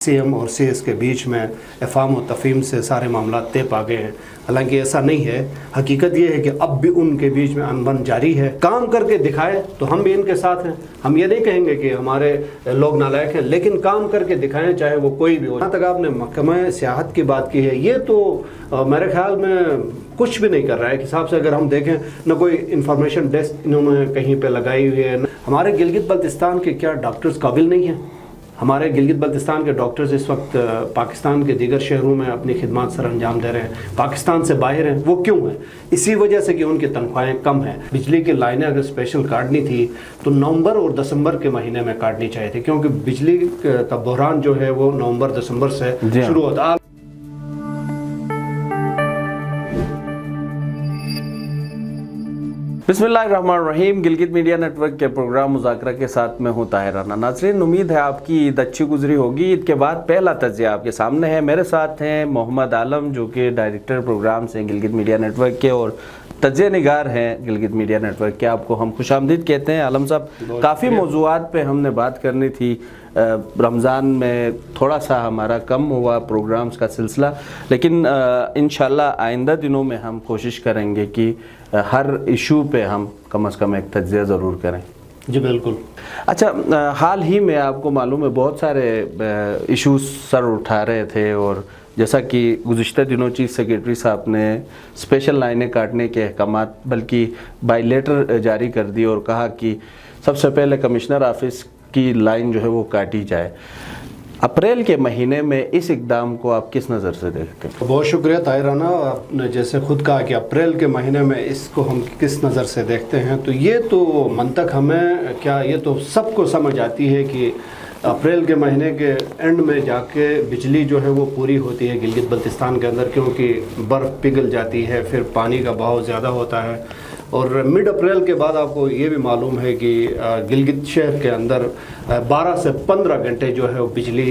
CM और CS के बीच में इफ़ाम और तफ़हीम से सारे मामला तय पा गए हैं। हालांकि ऐसा नहीं है। हकीकत ये है कि अब भी उनके बीच में अनबन जारी है। काम करके दिखाए तो हम भी इनके साथ हैं। हम ये नहीं कहेंगे कि हमारे लोग नालायक हैं, लेकिन काम करके दिखाएं, चाहे वो कोई भी हो। जहाँ तक आपने महकमा सियाहत की बात की है, ये तो मेरे ख्याल में कुछ भी नहीं कर रहा है। हिसाब से अगर हम देखें, न कोई इंफॉर्मेशन डेस्क इन्होंने कहीं पे लगाई हुई है। हमारे गिलगित बल्तिस्तान के क्या डॉक्टर्स काबिल नहीं हैं? हमारे गिलगित बल्तिस्तान के डॉक्टर्स इस वक्त पाकिस्तान के दीगर शहरों में अपनी खिदमत सर अंजाम दे रहे हैं, पाकिस्तान से बाहर हैं। वो क्यों है? इसी वजह से कि उनकी तनख्वाहें कम हैं। बिजली की लाइनें अगर स्पेशल काटनी थी तो नवंबर और दिसंबर के महीने में काटनी चाहिए थी, क्योंकि बिजली का बहरान जो है वो नवंबर दिसंबर से शुरू होता है। बिस्मिल्लाहिर्रहमानिर्रहीम। गिलगित मीडिया नेटवर्क के प्रोग्राम मुज़ाकरा के साथ में हूँ ताहिर राना। नाज़रीन, उम्मीद है आपकी ईद अच्छी गुजरी होगी। ईद के बाद पहला तज़िया आपके सामने है। मेरे साथ हैं मोहम्मद आलम, जो कि डायरेक्टर प्रोग्राम्स हैं गिलगित मीडिया नेटवर्क के और तज़्ज़िया निगार हैं गिलगित मीडिया नेटवर्क के। आपको हम खुशामदीद कहते हैं। आलम साहब, काफ़ी मौज़ूआत पे हमने बात करनी थी। रमज़ान में थोड़ा सा हमारा कम हुआ प्रोग्राम्स का सिलसिला, लेकिन इंशाल्लाह आइंदा दिनों में हम कोशिश करेंगे कि हर इशू पे हम कम से कम एक तज़्ज़िया ज़रूर करें। जी बिल्कुल। अच्छा, हाल ही में आपको मालूम है बहुत सारे इश्यूज सर उठा रहे थे, और जैसा कि गुज़िश्ता दिनों चीफ सेक्रेटरी साहब ने स्पेशल लाइनें काटने के अहकामात बल्कि बाई लेटर जारी कर दिए और कहा कि सबसे पहले कमिश्नर ऑफिस की लाइन जो है वो काटी जाए। अप्रैल के महीने में इस इकदाम को आप किस नज़र से देखते हैं? बहुत शुक्रिया ताहिर राना, आपने जैसे खुद कहा कि अप्रैल के महीने में इसको हम किस नज़र से देखते हैं, तो ये तो मंतक हमें क्या, ये तो सबको समझ आती है कि अप्रैल के महीने के एंड में जाके बिजली जो है वो पूरी होती है गिलगित बल्तिस्तान के अंदर, क्योंकि बर्फ़ पिघल जाती है, फिर पानी का बहाव ज़्यादा होता है। और मिड अप्रैल के बाद आपको ये भी मालूम है कि गिलगित शहर के अंदर 12 से 15 घंटे जो है वो बिजली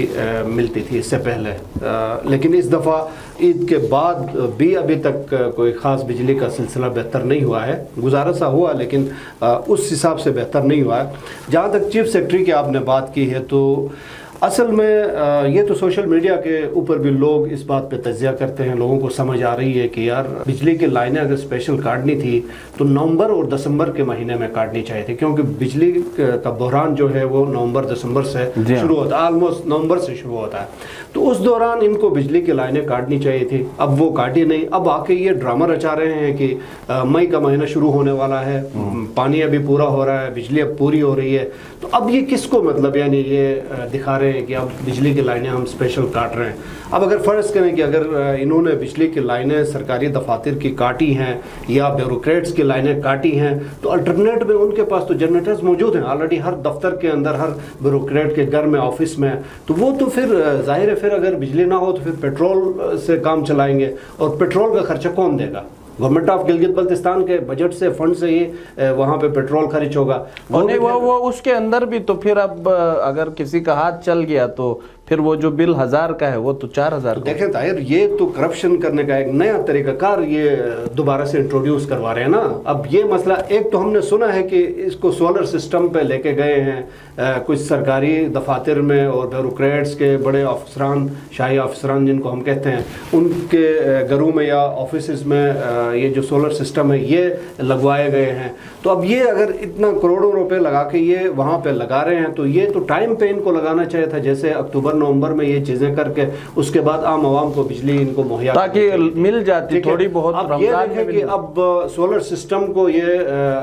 मिलती थी इससे पहले। लेकिन इस दफ़ा ईद के बाद भी अभी तक कोई ख़ास बिजली का सिलसिला बेहतर नहीं हुआ है। गुजारा सा हुआ, लेकिन उस हिसाब से बेहतर नहीं हुआ है। जहाँ तक चीफ सेक्रेटरी की आपने बात की है, तो असल में ये तो सोशल मीडिया के ऊपर भी लोग इस बात पे तज़्ज़िया करते हैं। लोगों को समझ आ रही है कि यार बिजली की लाइनें अगर स्पेशल काटनी थी तो नवंबर और दिसंबर के महीने में काटनी चाहिए थी, क्योंकि बिजली का बहरान जो है वो नवंबर दिसंबर से शुरू होता है, ऑलमोस्ट नवंबर से शुरू होता है। तो उस दौरान इनको बिजली की लाइनें काटनी चाहिए थी। अब वो काटी नहीं। अब आके ये ड्रामा रचा रहे हैं कि मई का महीना शुरू होने वाला है, पानी अभी पूरा हो रहा है, बिजली अब पूरी हो रही है। तो अब ये किसको मतलब यानी ये दिखा रहे हैं कि अब बिजली की लाइनें हम स्पेशल काट रहे हैं। अब अगर फ़र्ज़ करें कि अगर इन्होंने बिजली की लाइनें सरकारी दफातर की काटी हैं या ब्यूरोक्रेट्स की लाइनें काटी हैं, तो अल्टरनेट में उनके पास तो जनरेटर्स मौजूद हैं ऑलरेडी हर दफ्तर के अंदर, हर ब्यूरोक्रेट के घर में, ऑफिस में। तो वो तो फिर जाहिर है, फिर अगर बिजली ना हो तो फिर पेट्रोल से काम चलाएंगे, और पेट्रोल का खर्चा कौन देगा? गवर्नमेंट ऑफ गिलगित बल्तिस्तान के बजट से, फंड से ही वहाँ पे पेट्रोल खर्च होगा। वो उसके अंदर भी तो फिर अब अगर किसी का हाथ चल गया तो फिर वो जो बिल 1000 का है वो तो 4000। तो देखें ताहिर, ये तो करप्शन करने का एक नया तरीकाकार ये दोबारा से इंट्रोड्यूस करवा रहे हैं ना। अब ये मसला, एक तो हमने सुना है कि इसको सोलर सिस्टम पे लेके गए हैं कुछ सरकारी दफातर में, और ब्यूरोक्रेट्स के बड़े अफसरान, शाही अफसरान जिनको हम कहते हैं, उनके घरों में या ऑफिस में ये जो सोलर सिस्टम है ये लगवाए गए हैं। तो अब ये अगर इतना करोड़ों रुपए लगा के ये वहाँ पे लगा रहे हैं, तो ये तो टाइम पे इनको लगाना चाहिए था, जैसे अक्टूबर नवंबर में ये चीज़ें करके उसके बाद आम आवाम को बिजली इनको मुहैया ताकि मिल जाती थोड़ी बहुत। अब ये देखें कि अब सोलर सिस्टम को ये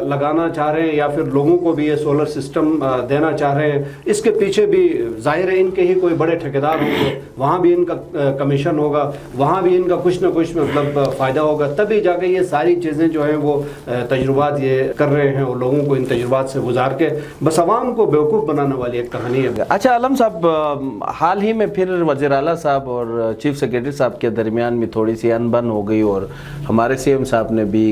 लगाना चाह रहे हैं, या फिर लोगों को भी ये सोलर सिस्टम देना चाह रहे हैं। इसके पीछे भी जाहिर है इनके ही कोई बड़े ठेकेदार होंगे, वहाँ भी इनका कमीशन होगा, वहाँ भी इनका कुछ ना कुछ मतलब फ़ायदा होगा, तभी जाके ये सारी चीज़ें जो हैं वो तजुर्बात ये कर रहे हैं, और लोगों को इन तजुर्बात से गुजार के बस आवाम को बेवकूफ़ बनाने वाली एक कहानी है। अच्छा आलम साहब, हाल ही में फिर वज़ीर आला साहब और चीफ सेक्रेटरी साहब के दरमियान में थोड़ी सी अनबन हो गई, और हमारे सीएम साहब ने भी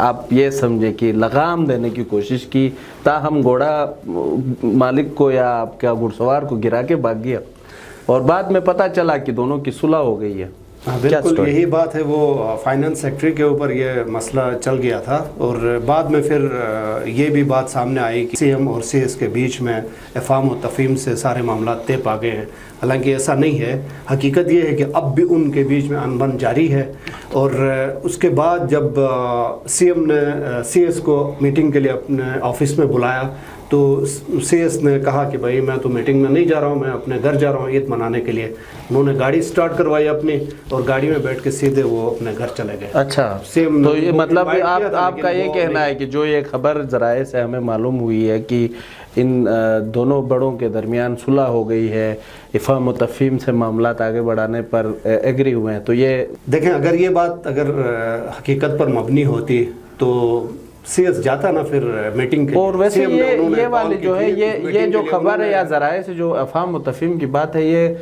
आप ये समझे कि लगाम देने की कोशिश की, ताहम घोड़ा मालिक को या आपका घुड़सवार को गिरा के भाग गया, और बाद में पता चला कि दोनों की सुलह हो गई है। क्या बिल्कुल story? यही बात है। वो फाइनेंस सेक्रेटरी के ऊपर ये मसला चल गया था और बाद में फिर ये भी बात सामने आई कि सीएम और सीएस के बीच में अफ़ाम और तफ़हीम से सारे मामला तय पा गए हैं। हालांकि ऐसा नहीं है, हकीकत ये है कि अब भी उनके बीच में अनबन जारी है। और उसके बाद जब सीएम ने सीएस को मीटिंग के लिए अपने ऑफिस में बुलाया तो सीएस ने कहा कि भाई मैं तो मीटिंग में नहीं जा रहा हूँ, मैं अपने घर जा रहा हूँ ईद मनाने के लिए। उन्होंने गाड़ी स्टार्ट करवाई अपनी और गाड़ी में बैठ के सीधे वो अपने घर चले गए। अच्छा, सीएम तो ये ने मतलब invite किया था, आपका लेकिन ये वो कहना है कि जो ये खबर जराए से हमें मालूम हुई है कि इन दोनों बड़ों के दरमियान सुलह हो गई है, इफ़ाम और तफ़हीम से मामलात आगे बढ़ाने पर एग्री हुए हैं, तो ये देखें अगर ये बात अगर हकीकत पर मबनी होती तो सीएस जाता ना फिर मीटिंग के। और वैसे CM ने उन्होंने ये वाली कॉल जो की है थी, ये मीटिंग जो के लिए खबर है उन्होंने- या ज़राए से जो अफ़ाम और तफ़हीम की बात है ये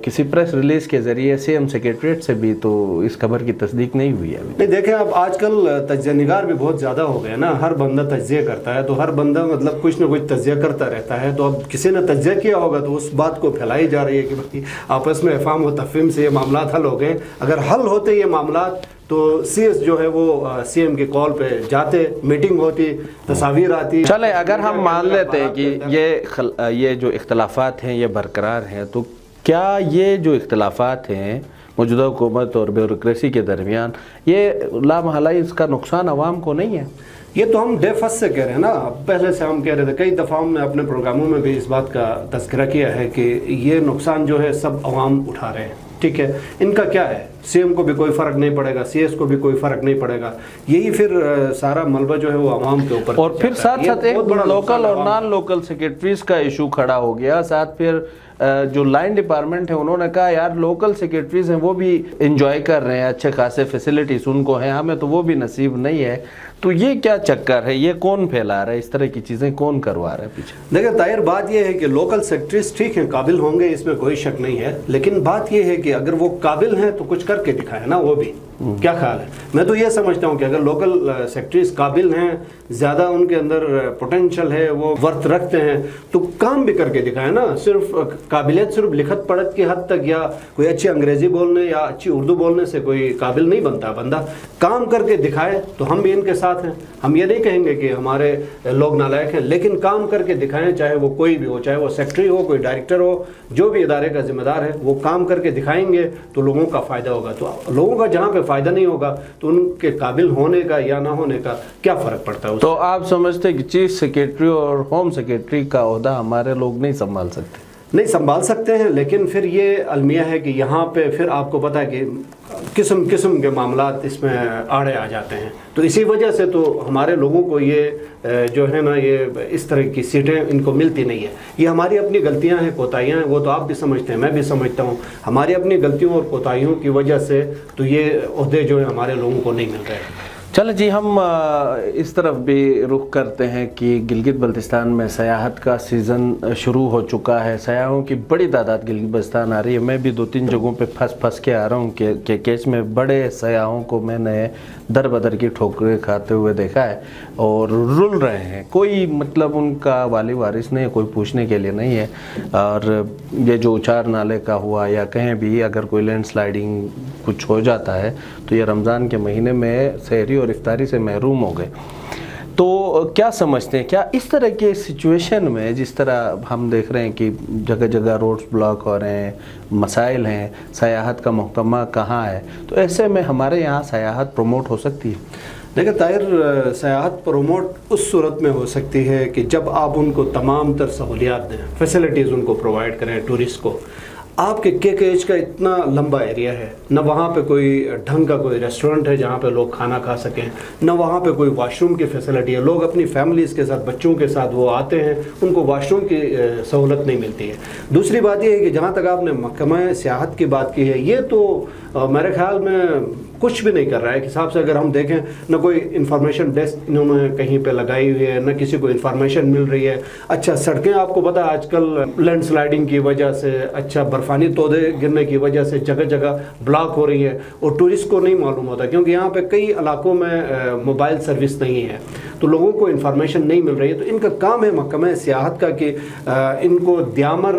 किसी प्रेस रिलीज़ के ज़रिए सीएम सेक्रेटरीट से भी तो इस खबर की तस्दीक नहीं हुई है अभी। नहीं देखें, अब आजकल तज्ज़िया निगार भी बहुत ज़्यादा हो गए ना, हर बंदा तज्ज़िया करता है, तो हर बंदा मतलब कुछ ना कुछ तज्ज़िया करता रहता है। तो अब किसी ने तज्ज़िया किया होगा तो उस बात को फैलाई जा रही है कि भाई आपस में अफ़ाम और तफ़हीम से ये मामला हल हो गए। अगर हल होते ये मामला तो सीएस जो है वो सीएम के कॉल पे जाते, मीटिंग होती, तस्वीर आती। चले अगर हम मान लेते हैं कि ये जो इख्तलाफात हैं ये बरकरार हैं, तो क्या ये जो इख्तलाफात हैं मौजूदा हुकूमत और ब्यूरोक्रेसी के दरमियान ये लामहला इसका नुकसान अवाम को नहीं है? ये तो हम डेफस से कह रहे हैं ना, पहले से हम कह रहे थे, कई दफ़ा हमने अपने प्रोग्रामों में भी इस बात का तज़किरा किया है कि ये नुकसान जो है सब अवाम उठा रहे हैं। ठीक है, इनका क्या है, सीएम को भी कोई फ़र्क नहीं पड़ेगा, सीएस को भी कोई फ़र्क नहीं पड़ेगा, यही फिर सारा मलबा जो है वो अवाम के ऊपर। और फिर साथ साथ एक लोकल और नॉन लोकल सेक्रेटरीज का इशू खड़ा हो गया। साथ फिर जो लाइन डिपार्टमेंट है उन्होंने कहा यार लोकल सेक्रेटरीज हैं वो भी इंजॉय कर रहे हैं, अच्छे खासे फैसिलिटीज उनको हैं, हमें तो वो भी नसीब नहीं है। तो ये क्या चक्कर है, ये कौन फैला रहा है, इस तरह की चीज़ें कौन करवा रहा है पीछे? देखिए ताहिर, बात ये है कि लोकल सेक्रेटरीज ठीक हैं, काबिल होंगे, इसमें कोई शक नहीं है, लेकिन बात ये है कि अगर वो काबिल हैं तो कुछ करके दिखाए ना वो भी। क्या ख्याल है? मैं तो ये समझता हूँ कि अगर लोकल सेक्रेटरीज काबिल हैं, ज़्यादा उनके अंदर पोटेंशियल है, वो वर्थ रखते हैं, तो काम भी करके दिखाए ना। सिर्फ काबिलियत सिर्फ लिखत पढ़त की हद तक या कोई अच्छी अंग्रेज़ी बोलने या अच्छी उर्दू बोलने से कोई काबिल नहीं बनता बंदा। काम करके दिखाए तो हम भी इनके साथ हैं। हम ये नहीं कहेंगे कि हमारे लोग नालायक हैं, लेकिन काम करके दिखाएं, चाहे वो कोई भी हो, चाहे वो सेक्रेटरी हो, कोई डायरेक्टर हो, जो भी इदारे का जिम्मेदार है, वो काम करके दिखाएंगे तो लोगों का फ़ायदा होगा। तो लोगों का जहाँ पे फ़ायदा नहीं होगा तो उनके काबिल होने का या ना होने का क्या फ़र्क पड़ता है? तो आप समझते हैं कि चीफ सेक्रेटरी और होम सेक्रेटरी का ओहदा हमारे लोग नहीं संभाल सकते? नहीं संभाल सकते हैं, लेकिन फिर ये अलमिया है कि यहाँ पे फिर आपको पता है कि किस्म किस्म के मामलात इसमें आड़े आ जाते हैं। तो इसी वजह से तो हमारे लोगों को ये जो है ना, ये इस तरह की सीटें इनको मिलती नहीं है। ये हमारी अपनी गलतियां हैं, कोताहियां हैं, वो तो आप भी समझते हैं, मैं भी समझता हूँ। हमारी अपनी गलतियों और कोताहियों की वजह से तो ये ओहदे जो है हमारे लोगों को नहीं मिल रहे हैं। चलो जी, हम इस तरफ भी रुख करते हैं कि गिलगित बल्तिस्तान में सयाहत का सीज़न शुरू हो चुका है। सयाहों की बड़ी तादाद गिलगित बल्तिस्तान आ रही है। मैं भी 2-3 जगहों पे फंस के आ रहा हूँ कि केस में बड़े सयाहों को मैंने दर बदर की ठोकरें खाते हुए देखा है और रुल रहे हैं। कोई मतलब उनका वाली वारिस नहीं है, कोई पूछने के लिए नहीं है। और ये जो उचार नाले का हुआ या कहीं भी अगर कोई लैंडस्लाइडिंग कुछ हो जाता है तो ये रमज़ान के महीने में सहरी और इफ्तारी से महरूम हो गए। तो क्या समझते हैं, क्या इस तरह के सिचुएशन में जिस तरह हम देख रहे हैं कि जगह जगह रोड्स ब्लॉक हो रहे हैं, मसाइल हैं, सयाहत का महकमा कहाँ है, तो ऐसे में हमारे यहाँ सयाहत प्रमोट हो सकती है? देखिए ताहिर, सयाहत प्रमोट उस सूरत में हो सकती है कि जब आप उनको तमाम तर सहूलियात दें, फैसिलिटीज़ उनको प्रोवाइड करें टूरिस्ट को। आपके KKH का इतना लंबा एरिया है, न वहाँ पे कोई ढंग का कोई रेस्टोरेंट है जहाँ पे लोग खाना खा सकें, न वहाँ पे कोई वॉशरूम की फैसिलिटी है। लोग अपनी फैमिलीज़ के साथ, बच्चों के साथ वो आते हैं, उनको वॉशरूम की सहूलत नहीं मिलती है। दूसरी बात ये है कि जहाँ तक आपने महकमा सियाहत की बात की है, ये तो मेरे ख्याल में कुछ भी नहीं कर रहा है। एक हिसाब से अगर हम देखें, न कोई इंफॉर्मेशन डेस्क इन्होंने कहीं पे लगाई हुई है, न किसी को इंफॉर्मेशन मिल रही है। अच्छा, सड़कें आपको पता है आजकल लैंडस्लाइडिंग की वजह से, अच्छा बर्फानी तोदे गिरने की वजह से जगह जगह ब्लॉक हो रही है, और टूरिस्ट को नहीं मालूम होता, क्योंकि यहाँ पे कई इलाकों में मोबाइल सर्विस नहीं है, तो लोगों को इन्फॉर्मेशन नहीं मिल रही है। तो इनका काम है महकमा सियाहत का कि इनको द्यामर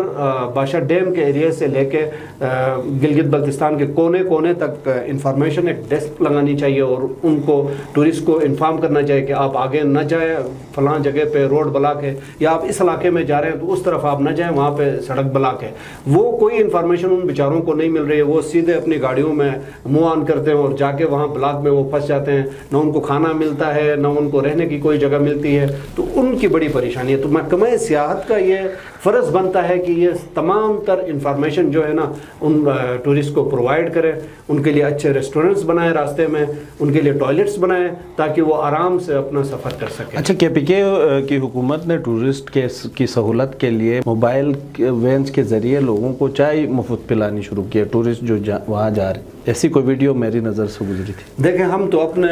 बादशाह डैम के एरिया से लेके गिलगित बल्तिस्तान के कोने कोने तक इंफॉर्मेशन एक डेस्क लगानी चाहिए, और उनको टूरिस्ट को इन्फॉर्म करना चाहिए कि आप आगे न जाएं, फलां जगह पे रोड ब्लॉक है, या आप इस इलाके में जा रहे हैं तो उस तरफ आप न जाएं, वहाँ पे सड़क ब्लॉक है। वो कोई इन्फॉर्मेशन उन बेचारों को नहीं मिल रही है। वो सीधे अपनी गाड़ियों में मूव ऑन करते हैं और जाके वहाँ ब्लॉक में वो फंस जाते हैं, न उनको खाना मिलता है, न उनको रहने की कोई जगह मिलती है, तो उनकी बड़ी परेशानी है। तो महकमा सियाहत का ये फ़र्ज़ बनता है कि ये तमाम तर इंफॉर्मेशन जो है ना उन टूरिस्ट को प्रोवाइड करें, उनके लिए अच्छे रेस्टोरेंट्स बनाएं रास्ते में, उनके लिए टॉयलेट्स बनाएं, ताकि वो आराम से अपना सफ़र कर सकें। अच्छा, KPK की हुकूमत ने टूरिस्ट की सहूलत के लिए मोबाइल वैन्स के ज़रिए लोगों को चाय मुफ्त पिलानी शुरू की है, टूरिस्ट जो वहाँ जा रहे हैं। ऐसी कोई वीडियो मेरी नज़र से गुजरी थी। देखें, हम तो अपने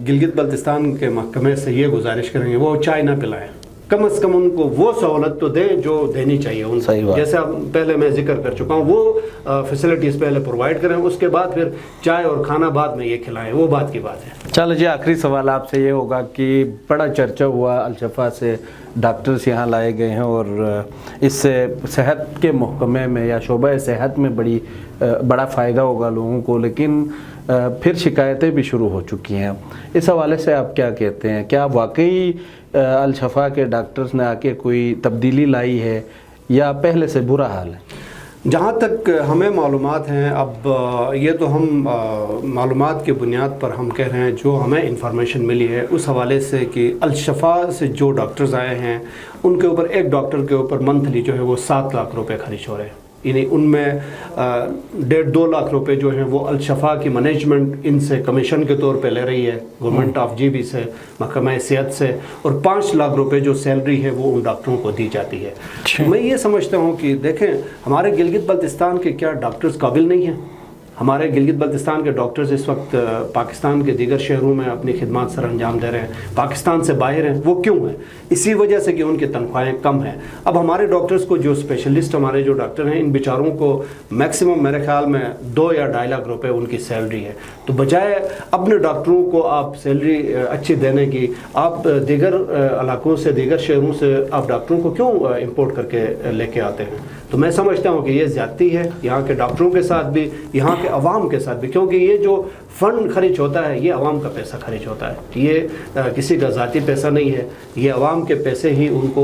गिलगित बल्तिस्तान के महकमे से ये गुजारिश करेंगे वो चाय ना पिलाएं, कम से कम उनको वो सहूलत तो दें जो देनी चाहिए उन। जैसे अब पहले मैं जिक्र कर चुका हूँ, वो फैसिलिटीज़ पहले प्रोवाइड करें, उसके बाद फिर चाय और खाना बाद में ये खिलाएं, वो बात की बात है। चलो जी, आखिरी सवाल आपसे ये होगा कि बड़ा चर्चा हुआ, अल-शफा से डॉक्टर्स यहाँ लाए गए हैं और इससे सेहत के महकमे में या शोबा सेहत में बड़ा फ़ायदा होगा लोगों को, लेकिन फिर शिकायतें भी शुरू हो चुकी हैं। इस हवाले से आप क्या कहते हैं? क्या वाकई अल-शफा के डॉक्टर्स ने आके कोई तब्दीली लाई है या पहले से बुरा हाल है? जहाँ तक हमें मालूमात हैं, अब ये तो हम मालूमात की बुनियाद पर हम कह रहे हैं, जो हमें इंफॉर्मेशन मिली है उस हवाले से कि अल-शफा से जो डॉक्टर्स आए हैं उनके ऊपर, एक डॉक्टर के ऊपर मंथली जो है वो 7 लाख रुपए खर्च हो रहे हैं। यानी उनमें 1.5-2 लाख रुपए जो हैं वो अल-शफा की मैनेजमेंट इनसे कमीशन के तौर पे ले रही है, गवर्नमेंट ऑफ GB से, महकमा सेहत से, और 5 लाख रुपए जो सैलरी है वो उन डॉक्टरों को दी जाती है। मैं ये समझता हूँ कि देखें, हमारे गिलगित बल्तिस्तान के क्या डॉक्टर्स काबिल नहीं हैं? हमारे गिलगित बल्तिस्तान के डॉक्टर्स इस वक्त पाकिस्तान के दीगर शहरों में अपनी खिदमत सर अंजाम दे रहे हैं, पाकिस्तान से बाहर हैं। वो क्यों हैं? इसी वजह से कि उनकी तनख्वाहें कम हैं। अब हमारे डॉक्टर्स को, जो स्पेशलिस्ट हमारे जो डॉक्टर हैं, इन बेचारों को मैक्सिमम मेरे ख्याल में 2 या 2.5 लाख रुपए उनकी सैलरी है। तो बजाय अपने डॉक्टरों को आप सैलरी अच्छी देने की, आप दीगर इलाकों से, दीगर शहरों से आप डॉक्टरों को क्यों इम्पोर्ट करके लेके आते हैं? तो मैं समझता हूँ कि ये ज़्यादती है यहाँ के डॉक्टरों के साथ भी, यहाँ के अवाम के साथ भी, क्योंकि ये जो फ़ंड खर्च होता है ये अवाम का पैसा खर्च होता है, ये किसी का ज़ाती पैसा नहीं है, ये अवाम के पैसे ही उनको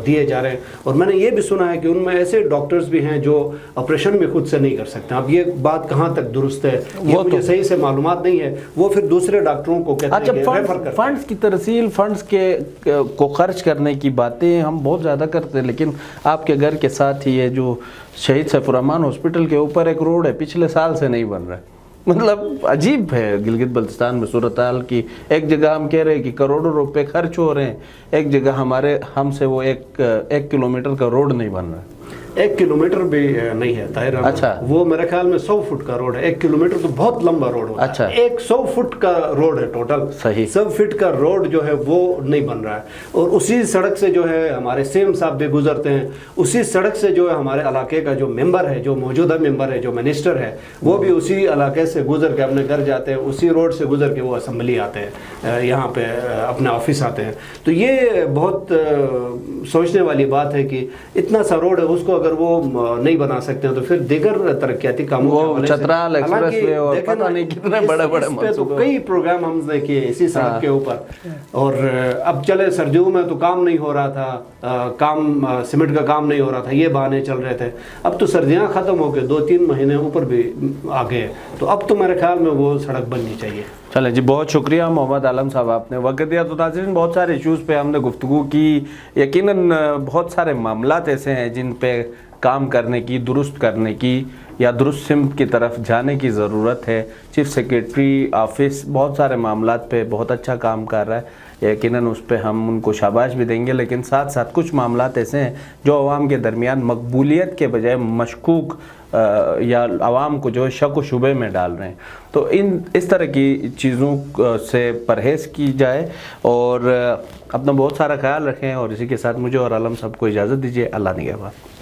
दिए जा रहे हैं। और मैंने ये भी सुना है कि उनमें ऐसे डॉक्टर्स भी हैं जो ऑपरेशन भी खुद से नहीं कर सकते। अब ये बात कहाँ तक दुरुस्त है वो मुझे सही से मालूमात नहीं है, वो फिर दूसरे डॉक्टरों को कहते हैं कि रेफर करते हैं। फंड्स की तरसील, फंड्स को खर्च करने की बातें हम बहुत ज़्यादा करते हैं, लेकिन आपके घर के साथ ही है जो शहीद सैफुर्रहमान हॉस्पिटल के ऊपर एक रोड है, पिछले साल से नहीं बन रहा है। मतलब अजीब है गिलगित बल्तिस्तान में सूरत हाल की। एक जगह हम कह रहे हैं कि करोड़ों रुपए खर्च हो रहे हैं, एक जगह हमसे वो एक किलोमीटर का रोड नहीं बन रहा है। 1 किलोमीटर भी नहीं है ताहिर। अच्छा, वो मेरे ख्याल में 100 फुट का रोड है। 1 किलोमीटर तो बहुत लंबा रोड होता है। अच्छा, 100 फुट का रोड है टोटल। सही। 100 फीट का रोड जो है वो नहीं बन रहा है, और उसी सड़क से जो है हमारे सीएम साहब भी गुजरते हैं, उसी सड़क से जो है हमारे इलाके का जो मेंबर है, जो मौजूदा मेंबर है, जो मिनिस्टर है, वो भी उसी इलाके से गुजर के अपने घर जाते हैं, उसी रोड से गुजर के वो असम्बली आते हैं, यहाँ पे अपने ऑफिस आते हैं। तो ये बहुत सोचने वाली बात है कि इतना सा रोड है, उसको अगर वो नहीं बना सकते हैं तो फिर दीगर तरक्याती कामों वो चतराल एक्सप्रेस वे और पता नहीं कितने बड़े बड़े तो कई प्रोग्राम हमने किए इसी सड़क के ऊपर। और अब चले सर्दियों में तो काम नहीं हो रहा था, काम सीमेंट का काम नहीं हो रहा था, ये बहाने चल रहे थे। अब तो सर्दियां खत्म हो गए, 2-3 महीने ऊपर भी आ गए, तो अब तो मेरे ख्याल में वो सड़क बननी चाहिए। चलें जी, बहुत शुक्रिया मोहम्मद आलम साहब, आपने वक्त दिया। तो नाज़रीन, बहुत सारे इश्यूज़ पे हमने गुफ्तगू की, यकीनन बहुत सारे मामलात ऐसे हैं जिन पे کام کرنے کی، درست کرنے کی یا درست سمت کی طرف جانے کی ضرورت ہے۔ چیف سیکریٹری آفس بہت سارے معاملات پہ بہت اچھا کام کر رہا ہے، یقیناً اس پہ ہم ان کو شاباش بھی دیں گے، لیکن ساتھ ساتھ کچھ معاملات ایسے ہیں جو عوام کے درمیان مقبولیت کے بجائے مشکوک یا عوام کو جو ہے شک و شبے میں ڈال رہے ہیں۔ تو اس طرح کی چیزوں سے پرہیز کی جائے اور اپنا بہت سارا خیال رکھیں، اور اسی کے ساتھ مجھے اور عالم صاحب کو اجازت دیجیے۔ اللہ نگہبان۔